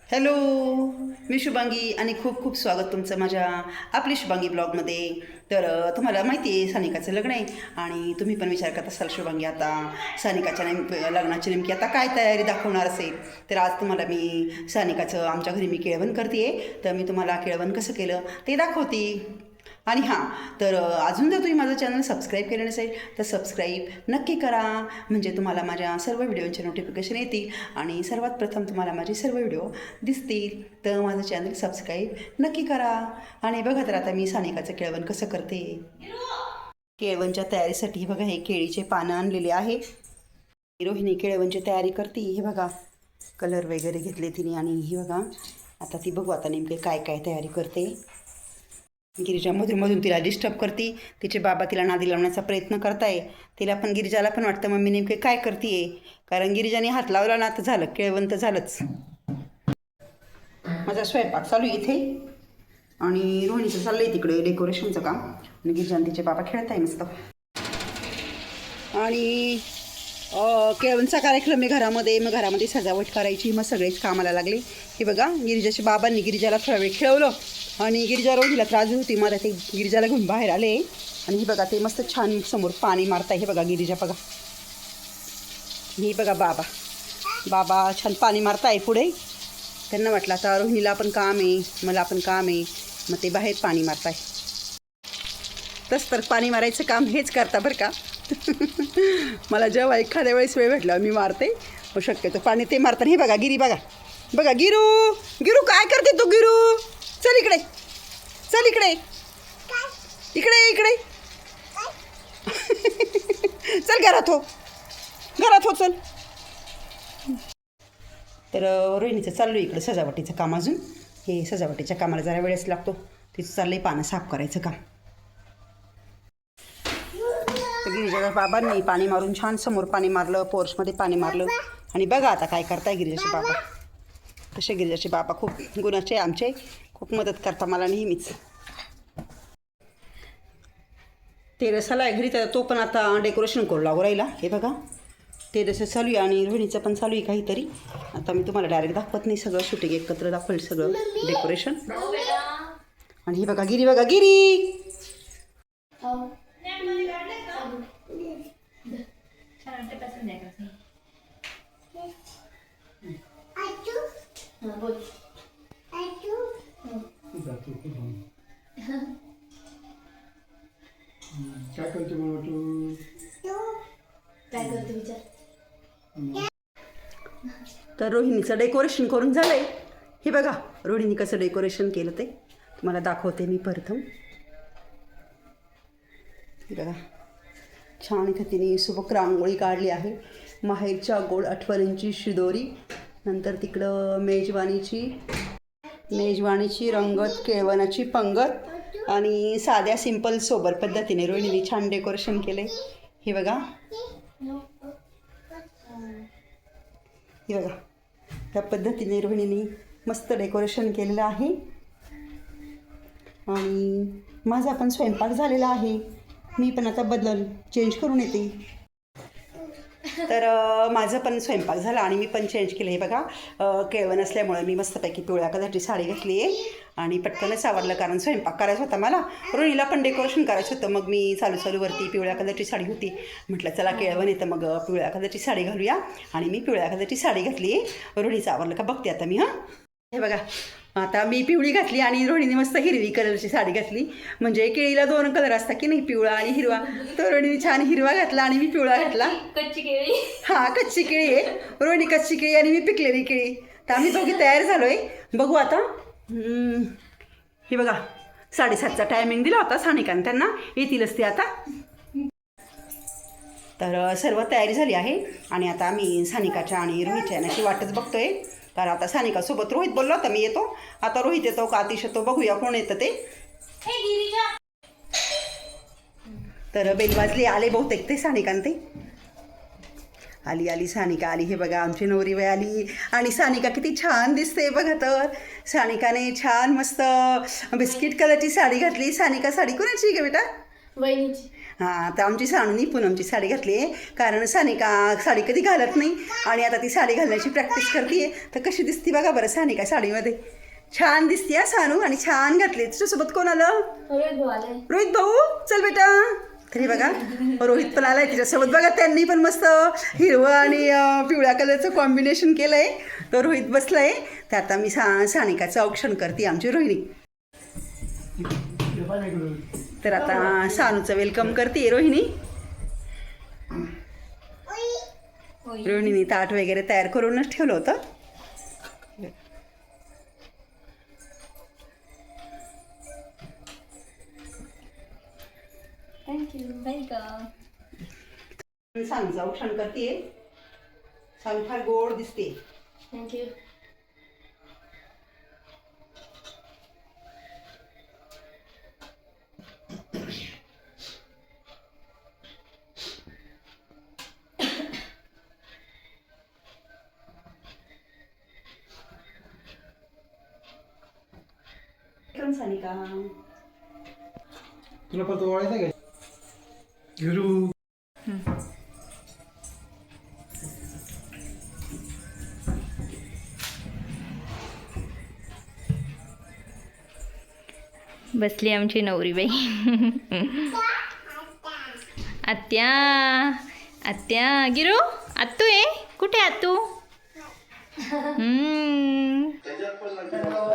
Hello, मी शुभांगी आणि खूप खूप स्वागत तुमचं माझ्या आपली शुभांगी ब्लॉगमध्ये. तर तुम्हाला माहिती आहे सानिकाचं लग्न आहे आणि तुम्ही पण विचार करत असाल शुभांगी आता सानिकाच्या लग्नाची नेमकी आता काय तयारी दाखवणार असेल. तर आज तुम्हाला मी सानिकाचं आमच्या घरी मी केळवण करते आहे, तर मी तुम्हाला केळवण कसं केलं ते दाखवते. आणि हां, तर अजून जर तुम्ही माझं चॅनल सबस्क्राईब केलं नसेल तर सबस्क्राईब नक्की करा, म्हणजे तुम्हाला माझ्या सर्व व्हिडिओचे नोटिफिकेशन येतील आणि सर्वात प्रथम तुम्हाला माझे सर्व व्हिडिओ दिसतील. तर माझं चॅनल सबस्क्राईब नक्की करा. आणि बघा तर आता मी सानिकाचं केळवण कसं करते. केळवणच्या तयारीसाठी बघा हे केळीचे पानं आणलेले आहे. रोहिणी केळवणची तयारी करते. हे बघा कलर वगैरे घेतले तिने आणि ही बघा आता ती बघू आता नेमके काय काय तयारी करते. गिरिजा मधून तिला डिस्टर्ब करते. तिचे बाबा तिला नादी लावण्याचा प्रयत्न करताय. तिला पण गिरिजाला पण वाटतं मम्मी नेमके काय करते, कारण गिरिजाने हात लावला ना तर झालं केळवण तर झालंच. माझा स्वयंपाक चालू आहे इथे आणि रोहिणीचं चाललं आहे तिकडे डेकोरेशनचं काम आणि गिरिजाने तिचे बाबा खेळत आहे मस्त. आणि केळवणचा कार्यक्रम आहे घरामध्ये, मग घरामध्ये सजावट करायची, मग सगळेच कामाला लागले. हे बघा गिरिजाच्या बाबांनी गिरिजाला थोडा वेळ खेळवलं आणि गिरिजा रोहिणीला त्रास होती, मग ते गिरिजाला घेऊन बाहेर आले. आणि हे बघा ते मस्त छान समोर पाणी मारताय. हे बघा गिरिजा बघा, हे बघा बाबा छान पाणी मारताय पुढे. त्यांना वाटलं आता रोहिणीला पण काम आहे मला पण काम आहे, मग ते बाहेर पाणी मारताय. तसं तर पाणी मारायचं काम हेच करता बरं का. मला जेव्हा एखाद्या वेळेस वेळ भेटला मी मारते, हो शक्यतो पाणी ते मारतात. हे बघा बघा गिरू काय करते तू गिरू, चल इकडे इकडे चल घरात हो चल. तर रोहिणीचं चालू आहे इकडं सजावटीचं काम. अजून हे सजावटीच्या कामाला जरा वेळच लागतो. तिचं चाललंय पानं साफ करायचं काम. तर गिरिजाच्या बाबांनी पाणी मारून छान समोर पाणी मारलं, पोर्समध्ये पाणी मारलं. आणि बघा आता काय करताय गिरिजाचे बाबा. तसे गिरिजाचे बाबा खूप गुणाचे आमचे, खूप मदत करता मला नेहमीच. टेरेसला घरी तर तो पण आता डेकोरेशन करू लागू राहिला. हे बघा टेरेस चालू आहे आणि रोहिणीचं पण चालू आहे काहीतरी. आता मी तुम्हाला डायरेक्ट दाखवत नाही, सगळं शूटिंग एकत्र दाखवेल सगळं डेकोरेशन. आणि हे बघा गिरी काय करते मला तू? काय करते विचार. तर रोहिणीचं डेकोरेशन करून झालंय. हे बघा रोहिणी कसं डेकोरेशन केलं ते तुम्हाला दाखवते मी प्रथम. हे बघा छान इथं तिने सुबक रांगोळी काढली आहे. माहेरच्या गोड आठवणींची शिदोरी, नंतर तिकडं मेजवानीची रंगत, केळवणाची पंगत आणि साध्या सिंपल सोबर पद्धतीने रोहिणीने छान डेकोरेशन केले. हे बघा त्या पद्धतीने रोहिणीने मस्त डेकोरेशन केलेलं आहे. आणि माझा पण स्वयंपाक झालेला आहे. मी पण आता चेंज करून येते. तर माझं पण स्वयंपाक झाला आणि मी पण चेंज केलं. हे बघा केळवण असल्यामुळे मी मस्तपैकी पिवळ्या कलरची साडी घातली आहे आणि पटकनच आवडलं, कारण स्वयंपाक करायचा होता मला, रोहिणीला पण डेकोरेशन करायचं होतं. मग मी चालूवरती पिवळ्या कलरची साडी होती, म्हटलं चला केळवण येतं मग पिवळ्या कलरची साडी घालूया. आणि मी पिवळ्या कलरची साडी घातली आहे. रोहिणीचं आवडलं का बघते आता मी. हे बघा आता मी पिवळी घातली आणि रोहिणीने मस्त हिरवी कलरची साडी घातली. म्हणजे केळीला 2 कलर असतात की नाही, पिवळा आणि हिरवा. तर रोहिणीने छान हिरवा घातला आणि मी पिवळा घातला. कच्ची केळी. हां कच्ची केळी आहे, रोहिणी कच्ची केळी आणि मी पिकलेली केळी. तर आम्ही दोघी तयार झालो आहे. बघू आता. हे बघा 7:30चा टायमिंग दिला होता सानिकाने, त्यांना येतीलच ते आता. तर सर्व तयारी झाली आहे आणि आता आम्ही सानिकाच्या आणि रोहितच्या येण्याची वाटच बघतोय. तर आता सानिकासोबत रोहित बोलला होता मी येतो. आता रोहित येतो का आतिश येतो बघूया कोण येतं ते. तर बेल वाजली, आले बहुतेक ते सानिकांते. आली सानिका आली. हे बघा आमची नवरी बाई आली आणि सानिका किती छान दिसते बघा. तर सानिकाने छान मस्त बिस्किट कलरची साडी घातली. सानिका साडी कोणाची आहे का बेटा? वहिनीची. हां, तर आमची सानूनी पूनमची साडी घातली आहे, कारण सानिका साडी कधी घालत नाही आणि आता ती साडी घालण्याची प्रॅक्टिस करते आहे. तर कशी दिसते बघा बरं सानिका साडीमध्ये. छान दिसते हा सानू, आणि छान घातली. तुझ्यासोबत कोण आलं? रोहित भाऊ, चल बेटा. तरी बघा रोहित पण आलाय तिच्यासोबत. बघा त्यांनी पण मस्त हिरवं आणि पिवळ्या कलरचं कॉम्बिनेशन केलं आहे. तर रोहित बसलाय. तर आता मी सानिकाचं औक्षण करते, आमची रोहिणी. तर आता सानूचं वेलकम करते रोहिणी. रोहिणीने ताट वगैरे तयार करूनच ठेवलं होतं. सानूचं औक्षण करते. सानू फार गोड दिसते. थँक्यू. सानिका तुला पण तो ओळखायचा का? गुरु बसली आमची नवरीबाई. आत्या आत्या गिरू आत्तू आहे कुठे आत्तू?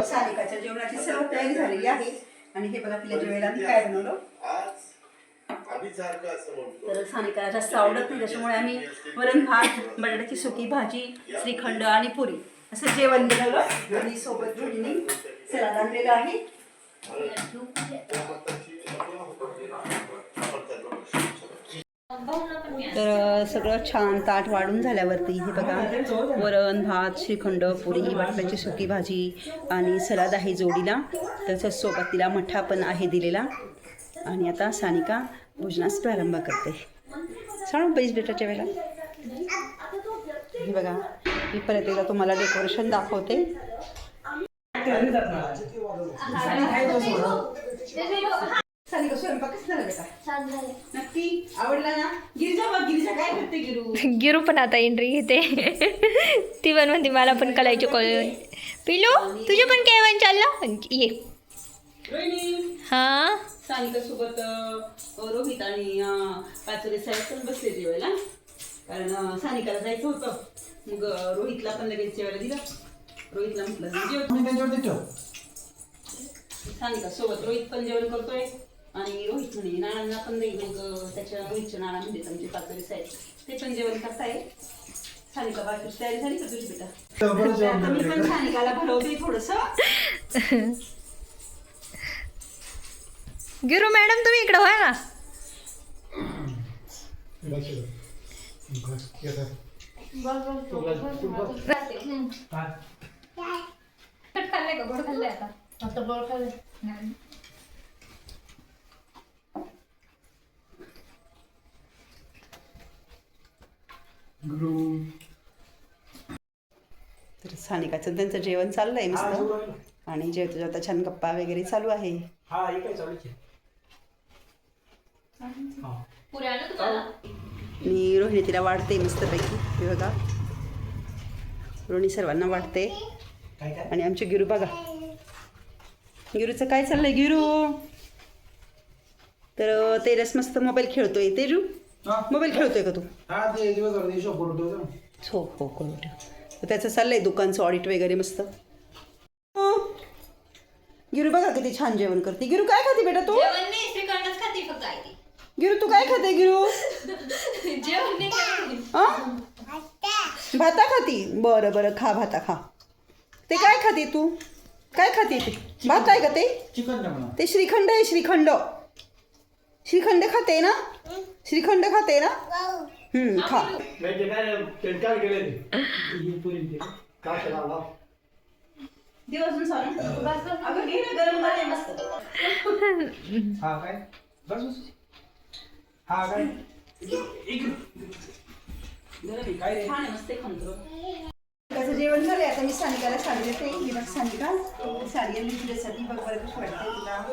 सानिकाच्या जेवणाची सर्व तयारी झालेली आहे. आणि हे बघा तिला जेवायला आम्ही काय बनवलं. तर सानिकाला जास्त आवडत नाही, त्याच्यामुळे आम्ही वरण भात, बटाट्याची सुकी भाजी, श्रीखंड आणि पुरी असं जेवण बनवलं. आणि सोबत रोहिणी सलाद आणलेला आहे. तर सगळं छान ताट वाढून झाल्यावरती हे बघा वरण भात, श्रीखंड, पुरी, बटाट्याची सुकी भाजी आणि सलाद आहे जोडीला. तसंच सोबत तिला मठ्ठा पण आहे दिलेला. आणि आता सानिका भोजनास प्रारंभ करते. सांग पैस बेटाच्या वेळेला. हे बघा मी परत एकदा तुम्हाला डेकोरेशन दाखवते. सानिका स्वयंपाक कसं झाला बेटा? नक्की आवडला ना? गिरिजा बघ, गिरिजा काय करते गिरू? गिरू पण आता एंट्री घेते. ती पण म्हणते मला पण कलायची कॉलेज. पिलू तुझे पण केवण चाललं ये. रोहिणी हा सानिका सोबत रोहित आणि पाचोरे साहेब पण बसले जेवायला. कारण सानिकाला जायचं होतं, मग रोहितला पण लगेच जेवायला दिलं. रोहितला म्हटलं सानिका सोबत रोहित पण जेवण करतोय. आणि रोहित म्हणे नानांना पण नाही, मग त्याच्या रोहितच्या नाना म्हणजे आमचे पाचोरे साहेब ते पण जेवण करताय. सानिका बाकीची तयारी झाली का तुझी बेटा? मी पण सानिकाला भरवते थोडस. गिरू मॅडम तुम्ही इकडं व्हा ना. खाल्लंय का गोड खाल्लंय आता गोड खाल्लंय. गुरु तर सानिकाचं त्यांचं जेवण चाललंय मस्त. आणि जेवता जेवता छान गप्पा वगैरे चालू आहे. मी रोहिणी तिला वाढते मस्तपैकी. हे बघा रोहिणी सर्वांना वाढते. आणि आमचे गिरू बघा, गिरूचं काय चाललंय गिरू? तर तेरस मस्त मोबाईल खेळतोय. तेजू मोबाईल खेळतोय का तू? हो हो करू ठेव. तर त्याचं चाललंय दुकानचं ऑडिट वगैरे मस्त. गिरू बघा किती छान जेवण करते. गिरू काय खाते बेटा तू? गिरू तू काय खाते गिरू? भाता खाती? बरं बरं खा भाता खा. ते काय खाते तू? काय खाते ते? भात आहे का ते? ते श्रीखंड आहे. श्रीखंड श्रीखंड खाते ना? श्रीखंड खाते ना? खा. दिवस गरम मस्त. गरम छान आहे मस्त. त्याचं जेवण झालं आता मी सानिकाला साडी देते. ही बघ सानिका, साडी आणली तुझ्यासाठी. बघ बरं कशी वाटते तुला,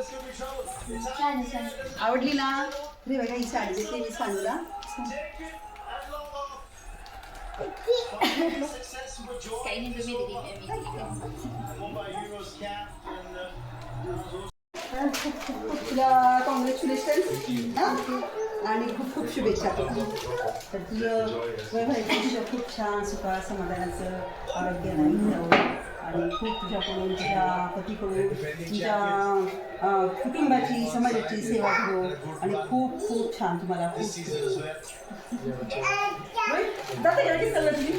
आवडली ना? रे बघा ही साडी देते मी सानूला. तुला कॉंग्रॅच्युलेशन आणि खूप खूप शुभेच्छा तुला. तर तुझं वैवाहिक खूप छान सुखा समाधानाचं आरोग्याला जावं आणि खूप तुझ्याकडून तुझ्या पतीकडून तुझ्या कुटुंबाची समाजाची सेवा करू आणि खूप खूप छान तुम्हाला खूप जाता गेला सगळं तुम्ही.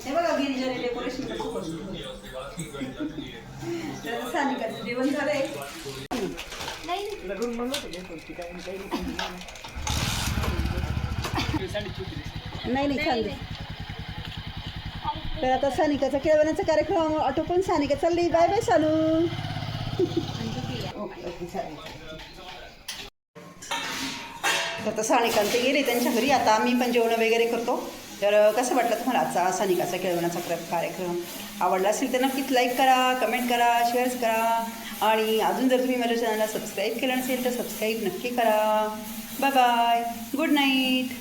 हे बघा गिरिजाने डेकोरेशन कसं करून तर सानिकाचं जेवण झालंय. नाही छान. तर आता सानिकाचा खेळवण्याचा कार्यक्रम आटोपून सानिका चालली. Bye bye Sanu. Okay okay चालेल. तर आता सानिका ते गेले त्यांच्या घरी. आता मी पण जेवण वगैरे करतो. तर कसं वाटलं तुम्हाला आजचा सानिकाचा खेळवण्याचा कार्यक्रम? आवडला असेल तर नक्कीच लाईक करा, कमेंट करा, शेअर्स करा आणि अजून जर तुम्ही माझ्या चॅनलला सबस्क्राईब केलं नसेल तर सबस्क्राईब नक्की करा. Bye bye, good night.